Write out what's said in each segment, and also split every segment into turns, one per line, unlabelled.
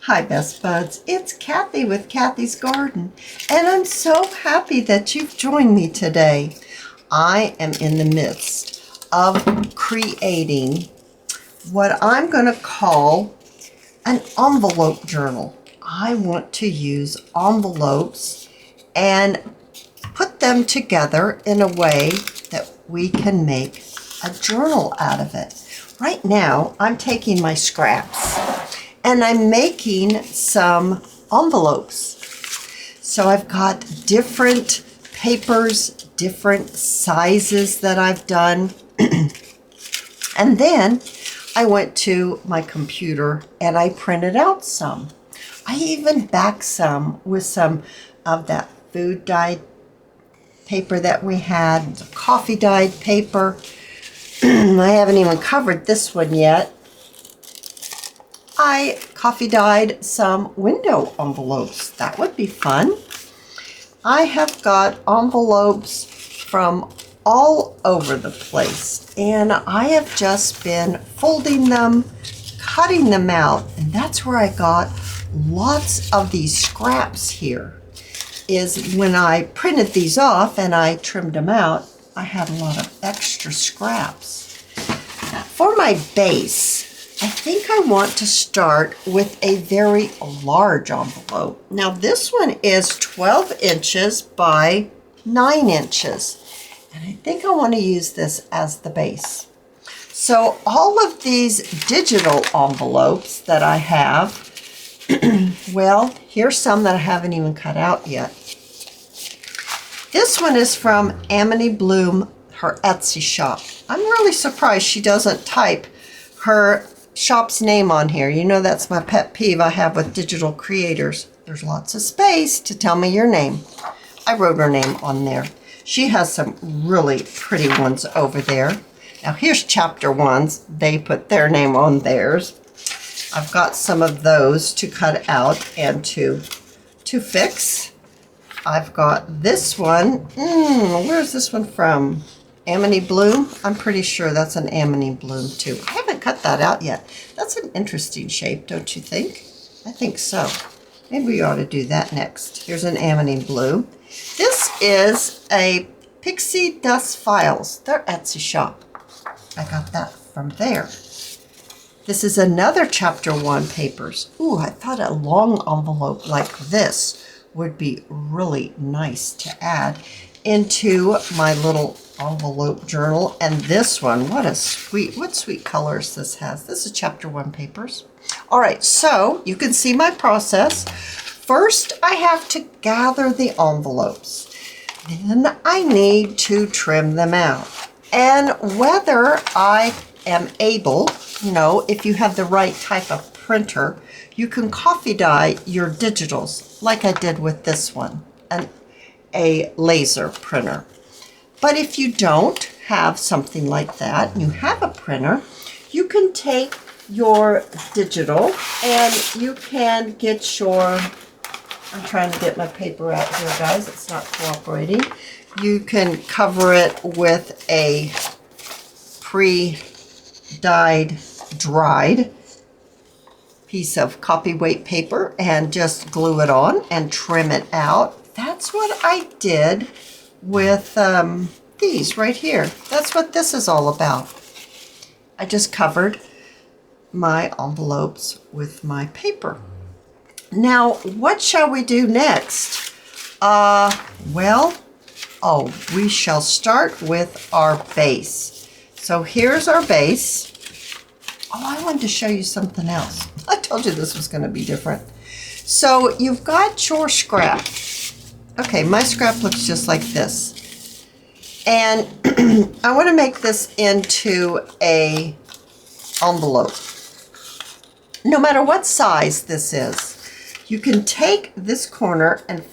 Hi Best Buds, it's Cathy with Cathy's Garden, and I'm so happy that you've joined me today. I am in the midst of creating what I'm going to call an envelope journal. I want to use envelopes and put them together in a way that we can make a journal out of it. Right now, I'm taking my scraps and I'm making some envelopes. So I've got different papers, different sizes that I've done. And then I went to my computer and I printed out some. I even backed some with some of that food dyed paper that we had, coffee dyed paper. I haven't even covered this one yet. I coffee dyed some window envelopes. That would be fun. I have got envelopes from all over the place, and I have just been folding them, cutting them out, and that's where I got lots of these scraps here. Is when I printed these off and I trimmed them out, I had a lot of extra scraps. For my base, I think I want to start with a very large envelope. Now this one is 12 inches by 9 inches. And I think I want to use this as the base. So all of these digital envelopes that I have, well, here's some that I haven't even cut out yet. This one is from Amity Bloom, her Etsy shop. I'm really surprised she doesn't type her shop's name on here. You know that's my pet peeve I have with digital creators. There's lots of space to tell me your name. I wrote her name on there. She has some really pretty ones over there. Now here's chapter ones. They put their name on theirs. I've got some of those to cut out and to fix. I've got this one. Where's this one from? Amity Bloom? I'm pretty sure that's an Amity Bloom too. I haven't cut that out yet. That's an interesting shape, don't you think? I think so. Maybe we ought to do that next. Here's an Amity Bloom. This is a Pixie Dust Files. Their Etsy shop. I got that from there. This is another chapter 1 papers. Ooh, I thought a long envelope like this would be really nice to add into my little envelope journal. And this one, what sweet colors this has. This is chapter 1 papers. All right, so you can see my process. First, I have to gather the envelopes. Then I need to trim them out. And whether I am able, if you have the right type of printer, you can coffee dye your digitals like I did with this one, a laser printer. But if you don't have something like that, and you have a printer, you can take your digital and you can get I'm trying to get my paper out here, guys. It's not cooperating. You can cover it with a pre-dyed, dried piece of copy-weight paper and just glue it on and trim it out. That's what I did with these right here. That's what this is all about. I just covered my envelopes with my paper. Now, what shall we do next? We shall start with our base. So here's our base. Oh, I wanted to show you something else. I told you this was going to be different. So you've got your scrap. Okay, my scrap looks just like this. And I want to make this into a envelope. No matter what size this is, you can take this corner and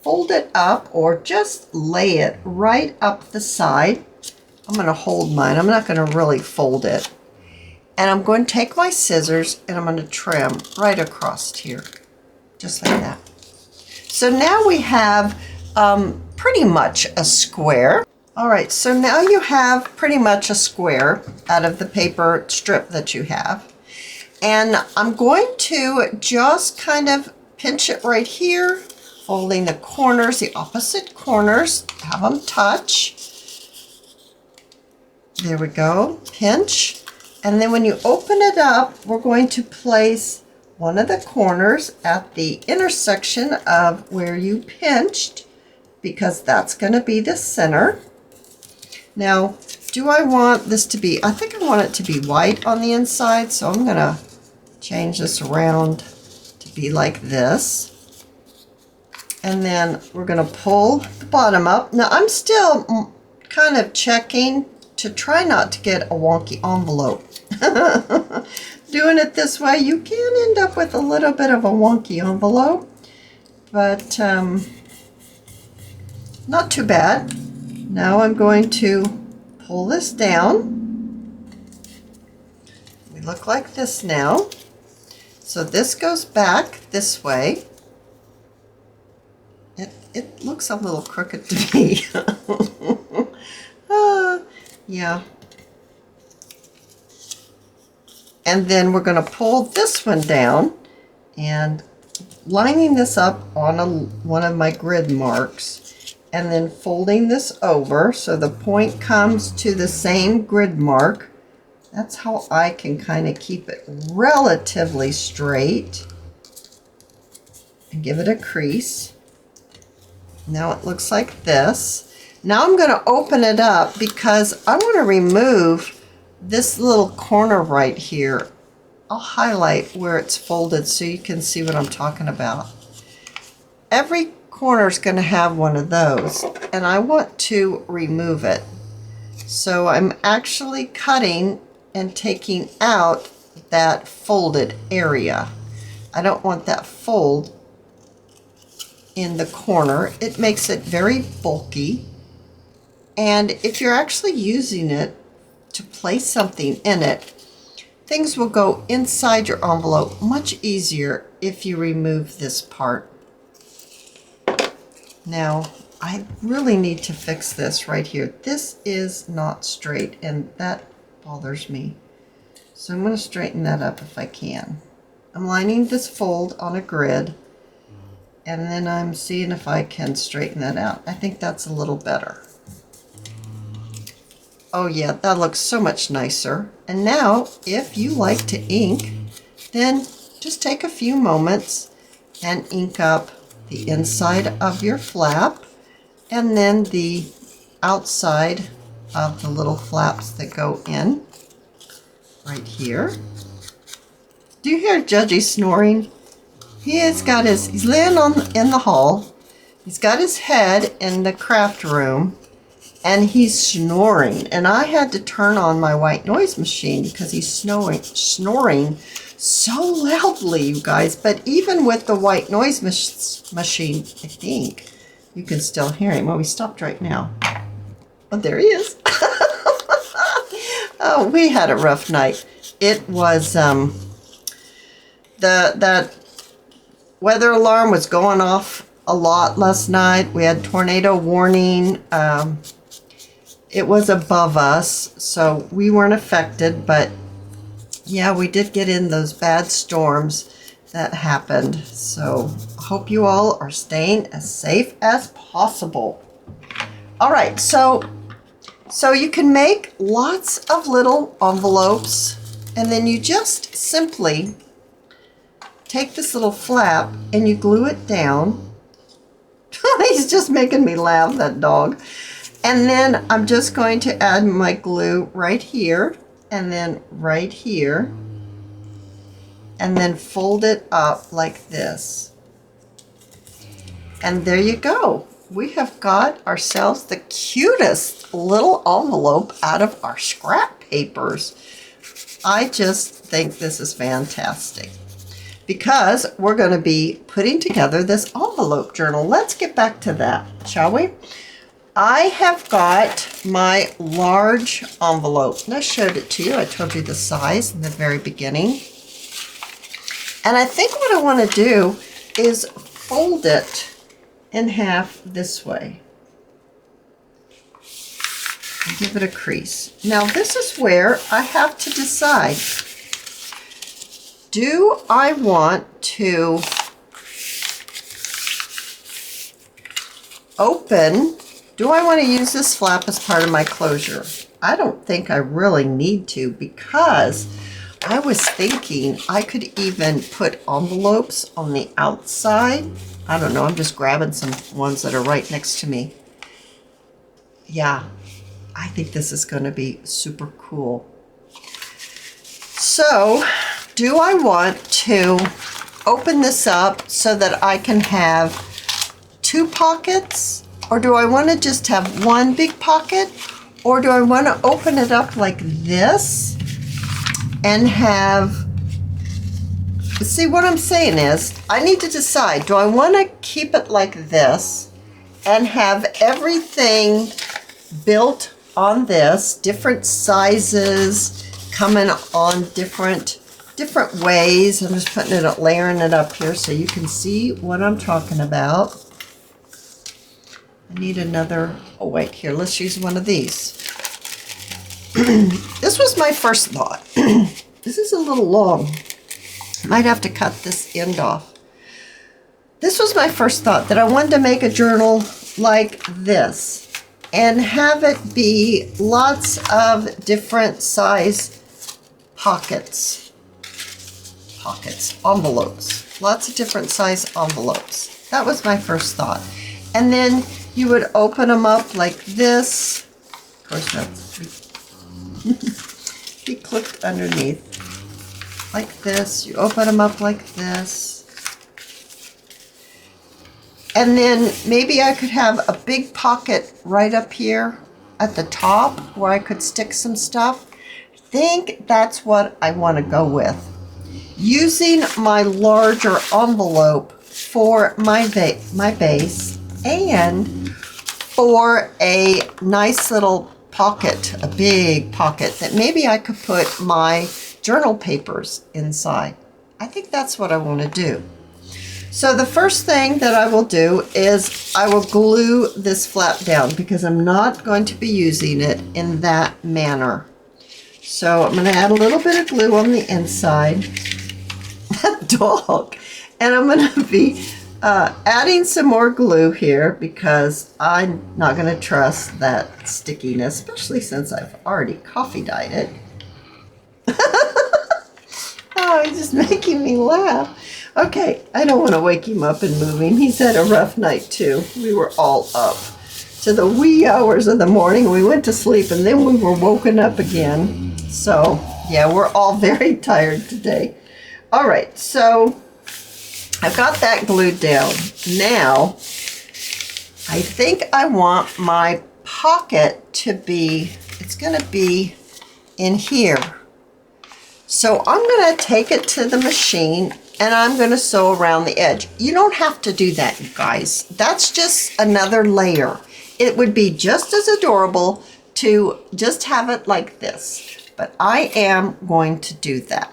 fold it up or just lay it right up the side. I'm going to hold mine. I'm not going to really fold it. And I'm going to take my scissors and I'm going to trim right across here, just like that. So now we have pretty much a square. All right, so now you have pretty much a square out of the paper strip that you have. And I'm going to just kind of pinch it right here, folding the corners, the opposite corners, have them touch. There we go, pinch. And then when you open it up, we're going to place one of the corners at the intersection of where you pinched, because that's going to be the center. Now, do I want this to be, I think I want it to be white on the inside, so I'm going to change this around to be like this. And then we're going to pull the bottom up. Now, I'm still kind of checking to try not to get a wonky envelope. Doing it this way, you can end up with a little bit of a wonky envelope, but not too bad. Now I'm going to pull this down. We look like this now. So this goes back this way. It looks a little crooked to me. Yeah. And then we're going to pull this one down and lining this up on one of my grid marks, and then folding this over so the point comes to the same grid mark. That's how I can kind of keep it relatively straight and give it a crease. Now it looks like this. Now I'm going to open it up because I want to remove this little corner right here. I'll highlight where it's folded so you can see what I'm talking about. Every corner is going to have one of those, and I want to remove it. So I'm actually cutting and taking out that folded area. I don't want that fold in the corner. It makes it very bulky. And if you're actually using it to place something in it, things will go inside your envelope much easier if you remove this part. Now, I really need to fix this right here. This is not straight, and that bothers me. So I'm going to straighten that up if I can. I'm lining this fold on a grid, and then I'm seeing if I can straighten that out. I think that's a little better. Oh yeah, that looks so much nicer. And now, if you like to ink, then just take a few moments and ink up the inside of your flap and then the outside of the little flaps that go in right here. Do you hear Judgy snoring? He's laying in the hall. He's got his head in the craft room, and he's snoring. And I had to turn on my white noise machine because he's snoring so loudly, you guys. But even with the white noise machine, I think you can still hear him. Well, he stopped right now. Oh, there he is. Oh, we had a rough night. It was, that weather alarm was going off a lot last night. We had tornado warning. It was above us, so we weren't affected, but yeah, we did get in those bad storms that happened. So I hope you all are staying as safe as possible. All right, so you can make lots of little envelopes, and then you just simply take this little flap and you glue it down. He's just making me laugh, that dog. And then I'm just going to add my glue right here and then right here, and then fold it up like this. And there you go. We have got ourselves the cutest little envelope out of our scrap papers. I just think this is fantastic, because we're going to be putting together this envelope journal. Let's get back to that, shall we? I have got my large envelope, and I showed it to you. I told you the size in the very beginning. And I think what I want to do is fold it in half this way and give it a crease. Now this is where I have to decide, do I want to open, do I want to use this flap as part of my closure? I don't think I really need to, because I was thinking I could even put envelopes on the outside. I don't know, I'm just grabbing some ones that are right next to me. Yeah, I think this is going to be super cool. So, do I want to open this up so that I can have 2 pockets? Or do I want to just have one big pocket? Or do I want to open it up like this and have, see what I'm saying is, I need to decide, do I want to keep it like this and have everything built on this, different sizes, coming on different ways. I'm just putting it, layering it up here so you can see what I'm talking about. I need another, oh wait, here, let's use one of these. This was my first thought. This is a little long. Might have to cut this end off. This was my first thought, that I wanted to make a journal like this and have it be lots of different size pockets, envelopes, lots of different size envelopes. That was my first thought. And then you would open them up like this. Of course, that's be clipped underneath like this. You open them up like this. And then maybe I could have a big pocket right up here at the top where I could stick some stuff. I think that's what I want to go with. Using my larger envelope for my base and for a nice little pocket, a big pocket that maybe I could put my journal papers inside. I think that's what I want to do. So the first thing that I will do is I will glue this flap down because I'm not going to be using it in that manner. So I'm going to add a little bit of glue on the inside. That dog. And I'm going to be adding some more glue here because I'm not going to trust that stickiness, especially since I've already coffee dyed it. Oh, he's just making me laugh. Okay, I don't want to wake him up and move him. He's had a rough night too. We were all up to the wee hours of the morning. We went to sleep and then we were woken up again. So yeah, we're all very tired today. All right, so I've got that glued down. Now, I think I want my pocket to be, it's going to be in here. So I'm going to take it to the machine and I'm going to sew around the edge. You don't have to do that, you guys. That's just another layer. It would be just as adorable to just have it like this, but I am going to do that.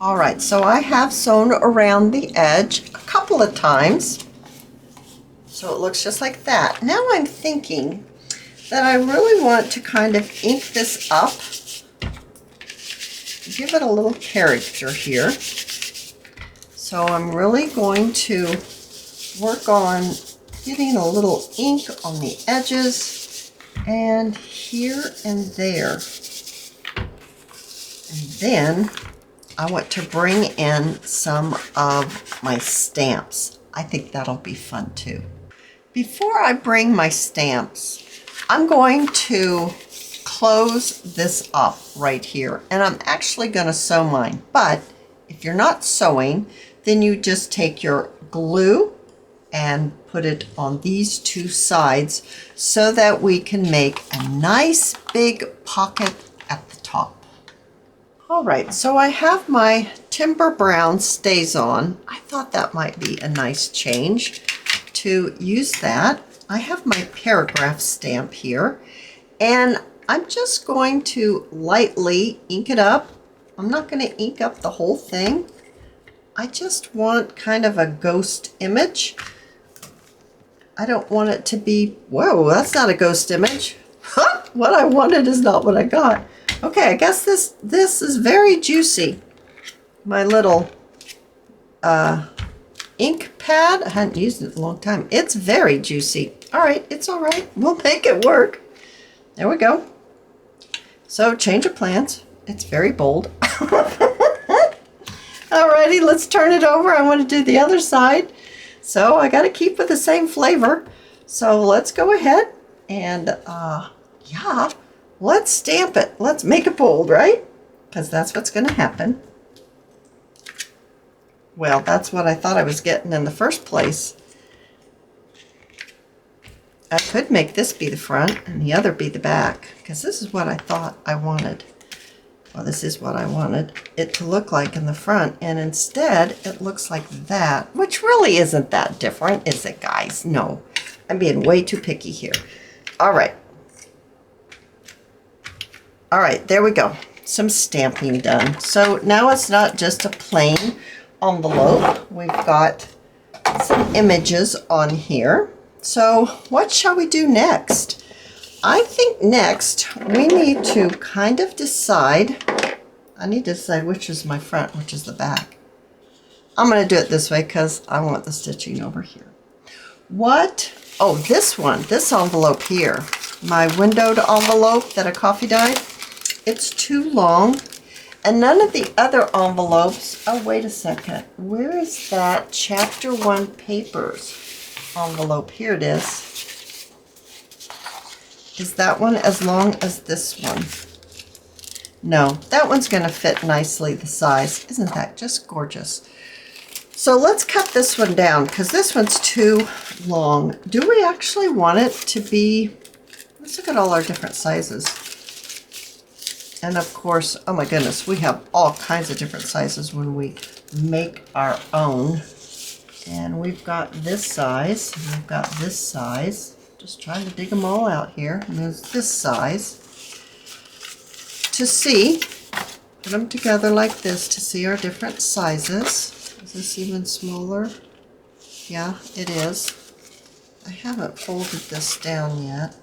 All right, so I have sewn around the edge a couple of times, so it looks just like that. Now I'm thinking that I really want to kind of ink this up, give it a little character here. So I'm really going to work on getting a little ink on the edges and here and there. And then I want to bring in some of my stamps. I think that'll be fun too. Before I bring my stamps, I'm going to close this up right here. And I'm actually going to sew mine. But if you're not sewing, then you just take your glue and put it on these two sides so that we can make a nice big pocket at the top. All right, so I have my Timber Brown Stays On. I thought that might be a nice change to use that. I have my paragraph stamp here, and I'm just going to lightly ink it up. I'm not going to ink up the whole thing. I just want kind of a ghost image. I don't want it to be, whoa, that's not a ghost image. Huh, what I wanted is not what I got. Okay, I guess this is very juicy. my little ink pad. I hadn't used it in a long time. It's very juicy. All right, it's all right. We'll make it work. There we go. So change of plans. It's very bold. Alrighty, let's turn it over. I want to do the other side. So I got to keep with the same flavor. So let's go ahead and yeah, let's stamp it. Let's make it bold, right? Because that's what's going to happen. Well, that's what I thought I was getting in the first place. I could make this be the front and the other be the back, because this is what I thought I wanted. Well, this is what I wanted it to look like in the front, and instead it looks like that, which really isn't that different, is it, guys? No, I'm being way too picky here. All right. All right, there we go. Some stamping done. So now it's not just a plain envelope. We've got some images on here. So what shall we do next? I think next we need to kind of decide. I need to decide which is my front, which is the back. I'm going to do it this way because I want the stitching over here. What? Oh, this one, this envelope here, my windowed envelope that a coffee dyed. It's too long. And none of the other envelopes. Oh, wait a second. Where is that Chapter 1 Papers envelope? Here it is. Is that one as long as this one? No, that one's going to fit nicely the size. Isn't that just gorgeous? So let's cut this one down because this one's too long. Do we actually want it to be... Let's look at all our different sizes. And of course, oh my goodness, we have all kinds of different sizes when we make our own. And we've got this size, and we've got this size. Just trying to dig them all out here. And there's this size. To see, put them together like this to see our different sizes. Is this even smaller? Yeah, it is. I haven't folded this down yet.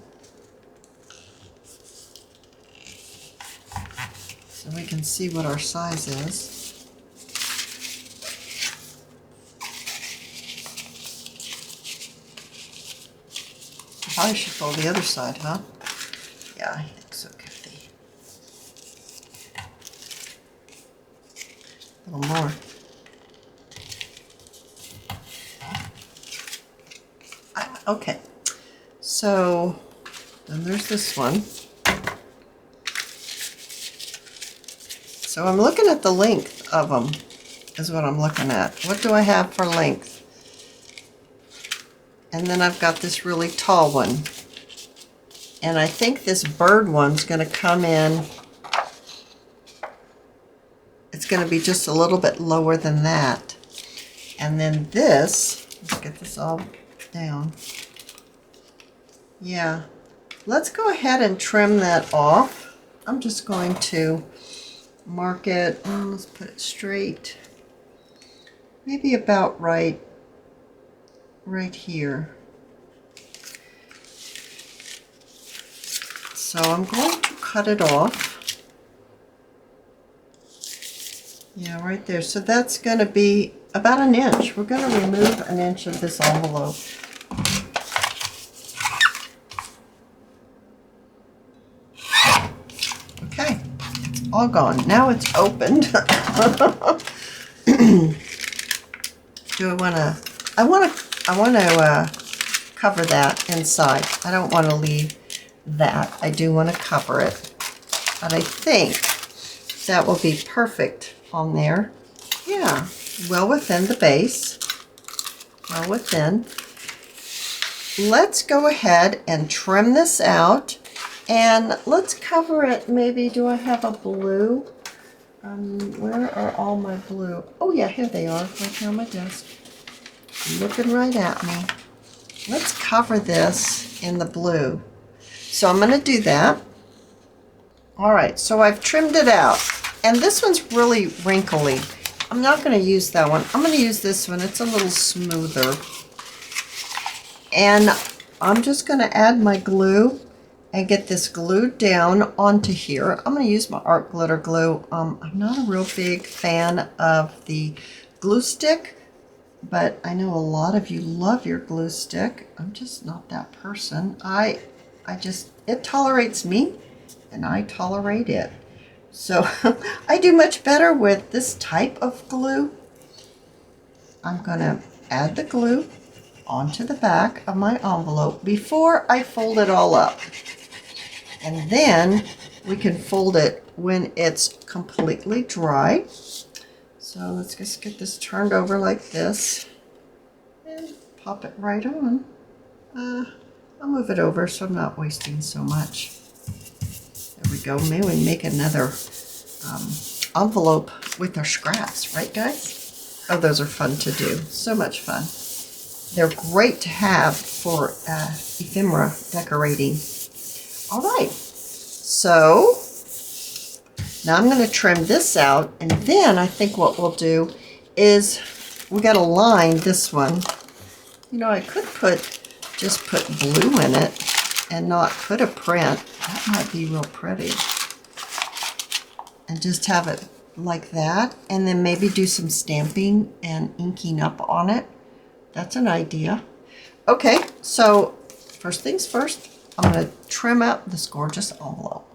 So we can see what our size is. Probably should fold the other side, huh? Yeah, I think so, Cathy. A little more. Okay, so then there's this one. So I'm looking at the length of them, is what I'm looking at. What do I have for length? And then I've got this really tall one. And I think this bird one's going to come in. It's going to be just a little bit lower than that. And then this, let's get this all down. Yeah, let's go ahead and trim that off. I'm just going to mark it, let's put it straight, maybe about right here. So I'm going to cut it off. Yeah, right there. So that's going to be about an inch. We're going to remove an inch of this envelope. Okay. All gone. Now it's opened. Do I want to? I want to cover that inside. I don't want to leave that. I do want to cover it, but I think that will be perfect on there. Yeah, well within the base. Well within. Let's go ahead and trim this out. And let's cover it, maybe, do I have a blue? Where are all my blue? Oh yeah, here they are, right here on my desk. Looking right at me. Let's cover this in the blue. So I'm gonna do that. All right, so I've trimmed it out. And this one's really wrinkly. I'm not gonna use that one. I'm gonna use this one, it's a little smoother. And I'm just gonna add my glue. and get this glued down onto here. I'm going to use my art glitter glue. I'm not a real big fan of the glue stick, but I know a lot of you love your glue stick. I'm just not that person. It tolerates me and I tolerate it. So I do much better with this type of glue. I'm going to add the glue onto the back of my envelope before I fold it all up. And then we can fold it when it's completely dry. So let's just get this turned over like this and pop it right on. I'll move it over so I'm not wasting so much. There we go. Maybe we make another envelope with our scraps, right guys? Oh, those are fun to do. So much fun. They're great to have for ephemera decorating. All right, so now I'm going to trim this out, and then I think what we'll do is we got to line this one. You know, I could just put blue in it and not put a print. That might be real pretty. And just have it like that, and then maybe do some stamping and inking up on it. That's an idea. Okay, so first things first, I'm going to trim out this gorgeous envelope.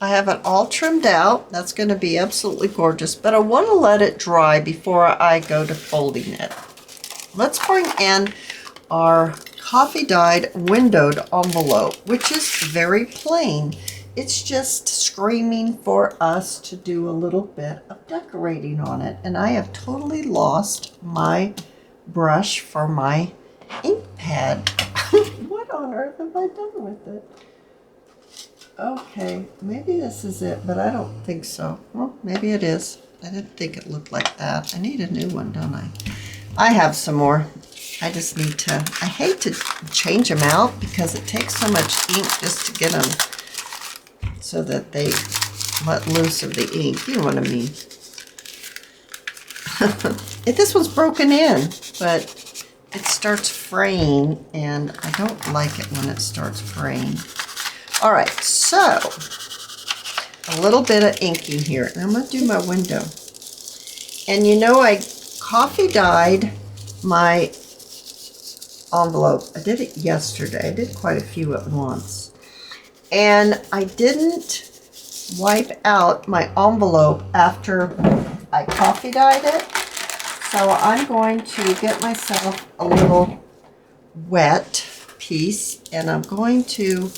I have it all trimmed out. That's going to be absolutely gorgeous, but I want to let it dry before I go to folding it. Let's bring in our coffee dyed windowed envelope, which is very plain. It's just screaming for us to do a little bit of decorating on it. And I have totally lost my brush for my ink pad. What on earth have I done with it? Okay, maybe this is it, but I don't think so. Well, maybe it is. I didn't think it looked like that. I need a new one, don't I? I have some more. I just need to, I hate to change them out because it takes so much ink just to get them so that they let loose of the ink. You know what I mean. This one's broken in, but it starts fraying, and I don't like it when it starts fraying. All right, so a little bit of inking here, and I'm going to do my window. And you know, I coffee dyed my envelope. I did it yesterday. I did quite a few at once. And I didn't wipe out my envelope after I coffee dyed it. So I'm going to get myself a little wet piece, and I'm going to,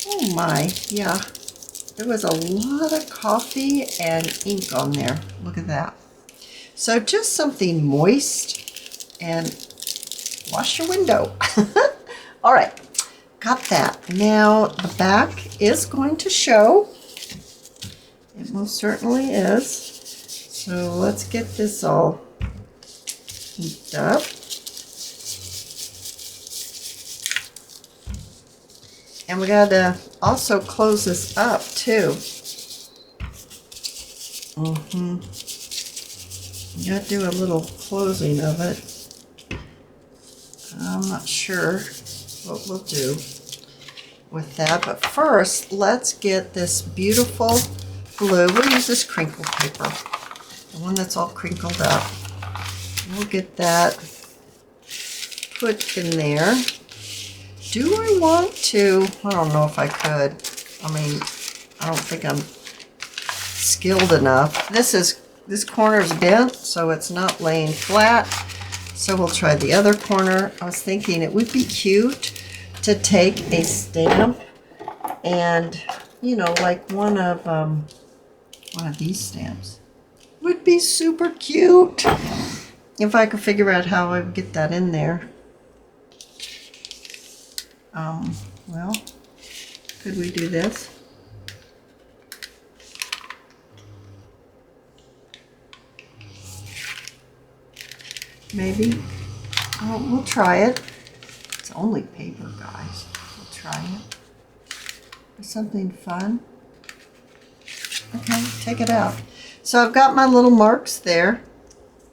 oh my, yeah, there was a lot of coffee and ink on there. Look at that. So just something moist, and wash your window. All right, got that. Now the back is going to show. It most certainly is. So let's get this all heaped up. And we got to also close this up too. You got to do a little closing of it. I'm not sure what we'll do with that, but first let's get this beautiful glue. We'll use this crinkle paper, the one that's all crinkled up. We'll get that put in there. Do I want to? I don't know if I could. I mean, I don't think I'm skilled enough. This corner is bent, so it's not laying flat. So we'll try the other corner. I was thinking it would be cute to take a stamp and, you know, like one of these stamps. Would be super cute if I could figure out how I would get that in there. Well, could we do this? Maybe. Oh, we'll try it. It's only paper, guys. We'll try it. There's something fun. Okay, take it out. So I've got my little marks there.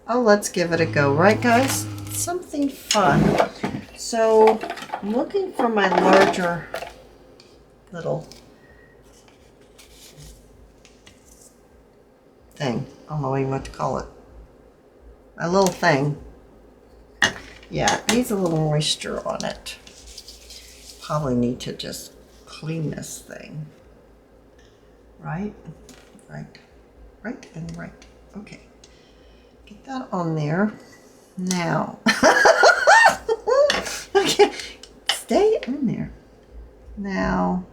Oh, let's give it a go, right guys? Something fun. So I'm looking for my larger little thing. I don't know even what to call it. My little thing. Yeah, it needs a little moisture on it. Probably need to just clean this thing. Right? Right. Right and right. Okay. Get that on there. Now. Okay. Stay in there. Now.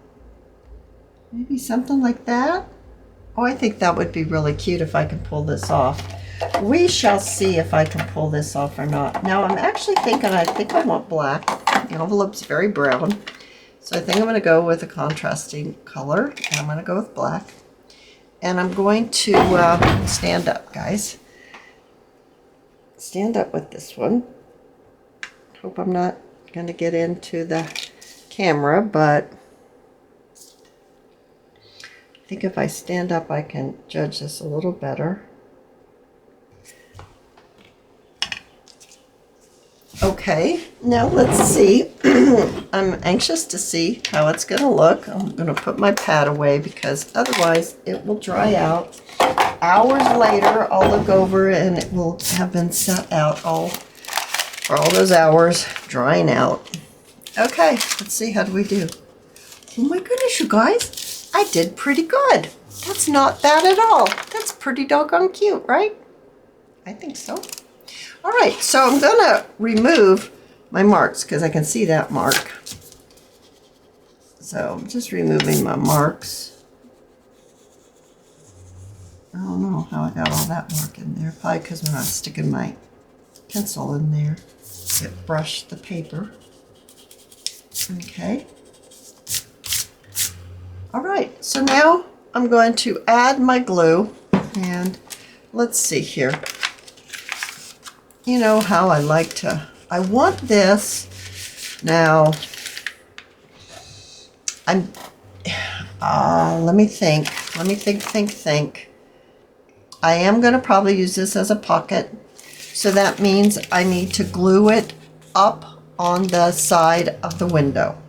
Maybe something like that. Oh, I think that would be really cute if I can pull this off. We shall see if I can pull this off or not. Now, I'm actually thinking, I think I want black. The envelope's very brown. So I think I'm going to go with a contrasting color. And I'm going to go with black. And I'm going to stand up, guys. Stand up with this one. Hope I'm not going to get into the camera, but I think if I stand up, I can judge this a little better. Okay, now let's see. I'm anxious to see how it's going to look. I'm going to put my pad away because otherwise it will dry out. Hours later, I'll look over and it will have been set out for all those hours, drying out. Okay, let's see, how do we do? Oh my goodness, you guys, I did pretty good. That's not bad at all. That's pretty doggone cute, right? I think so. All right, so I'm gonna remove my marks because I can see that mark. So I'm just removing my marks. I don't know how I got all that mark in there. Probably because when I was sticking my pencil in there, it brushed the paper. Okay. All right, so now I'm going to add my glue, and let's see here. You know how I like to, I want this. Now, let me think. I am going to probably use this as a pocket. So that means I need to glue it up on the side of the window.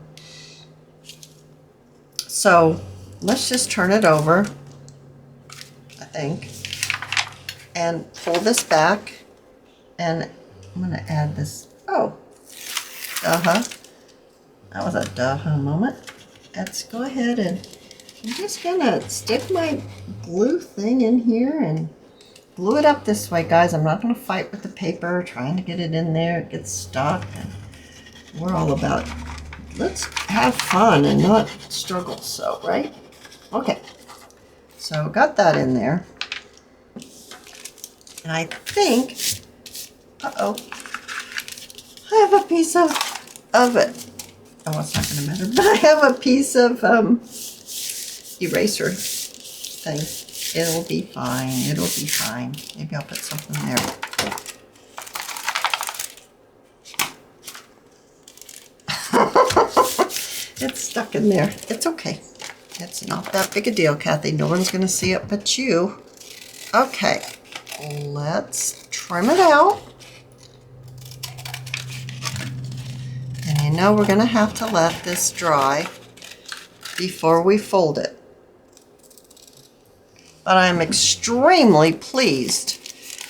So let's just turn it over, I think, and pull this back. And I'm going to add this. Oh, that was a moment. Let's go ahead and I'm just going to stick my glue thing in here and glue it up this way, guys. I'm not going to fight with the paper, trying to get it in there. It gets stuck. And we're all about, let's have fun and not struggle. So, right? Okay. So, got that in there. And I think, uh-oh, I have a piece of it. Oh, it's not going to matter. But I have a piece of eraser thing. It'll be fine. It'll be fine. Maybe I'll put something there. It's stuck in there. It's okay. It's not that big a deal, Kathy. No one's going to see it but you. Okay. Let's trim it out. And you know we're going to have to let this dry before we fold it. But I'm extremely pleased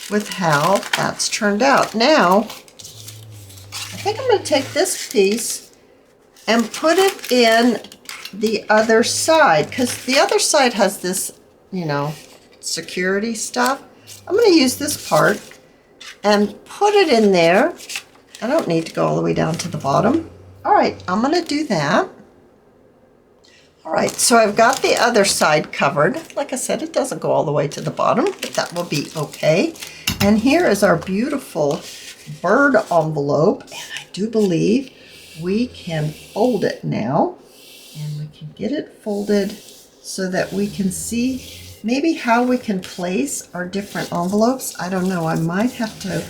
with how that's turned out. Now, I think I'm going to take this piece and put it in the other side, because the other side has this, you know, security stuff. I'm going to use this part and put it in there. I don't need to go all the way down to the bottom. All right, I'm going to do that. All right, so I've got the other side covered. Like I said, it doesn't go all the way to the bottom, but that will be okay. And here is our beautiful bird envelope. And I do believe we can fold it now. And we can get it folded so that we can see maybe how we can place our different envelopes. I don't know, I might have to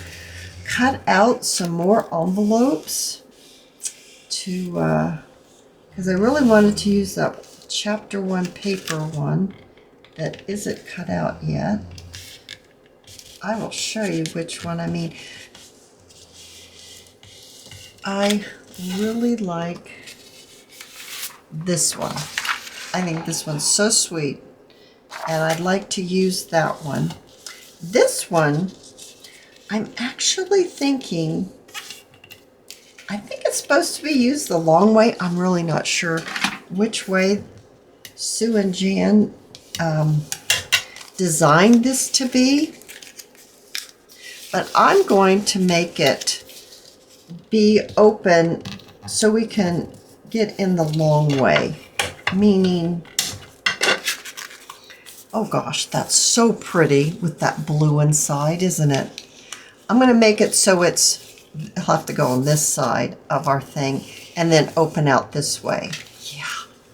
cut out some more envelopes to, because I really wanted to use that chapter 1 paper one that isn't cut out yet. I will show you which one I mean. I really like this one. I think this one's so sweet. And I'd like to use that one. This one, I'm actually thinking, I think it's supposed to be used the long way. I'm really not sure which way Sue and Jan designed this to be. But I'm going to make it be open so we can get in the long way. Meaning, oh gosh, that's so pretty with that blue inside, isn't it? I'm going to make it so it'll have to go on this side of our thing and then open out this way. Yeah.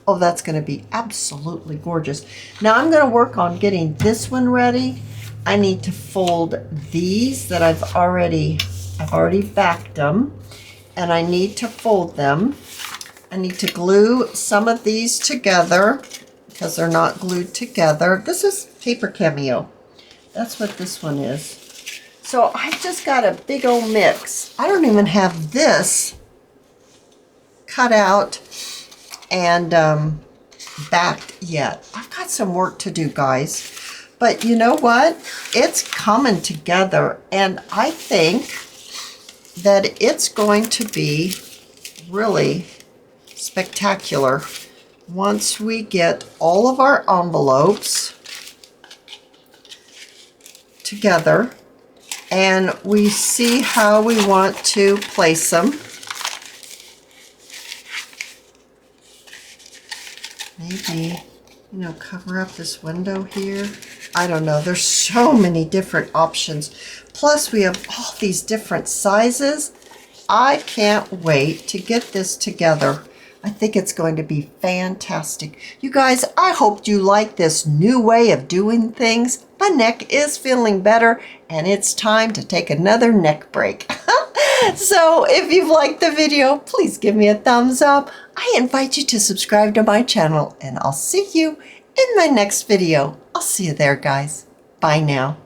Oh, that's going to be absolutely gorgeous. Now I'm going to work on getting this one ready. I need to fold these that I've already backed them, and I need to fold them. I need to glue some of these together because they're not glued together. This is Paper Cameo. That's what this one is. So I've just got a big old mix. I don't even have this cut out and backed yet. I've got some work to do, guys. But you know what? It's coming together, and I think that it's going to be really spectacular once we get all of our envelopes together and we see how we want to place them. Maybe, you know, cover up this window here. I don't know. There's so many different options. Plus, we have all these different sizes. I can't wait to get this together. I think it's going to be fantastic. You guys, I hope you like this new way of doing things. My neck is feeling better, and it's time to take another neck break. So if you've liked the video, please give me a thumbs up. I invite you to subscribe to my channel, and I'll see you in my next video. I'll see you there, guys. Bye now.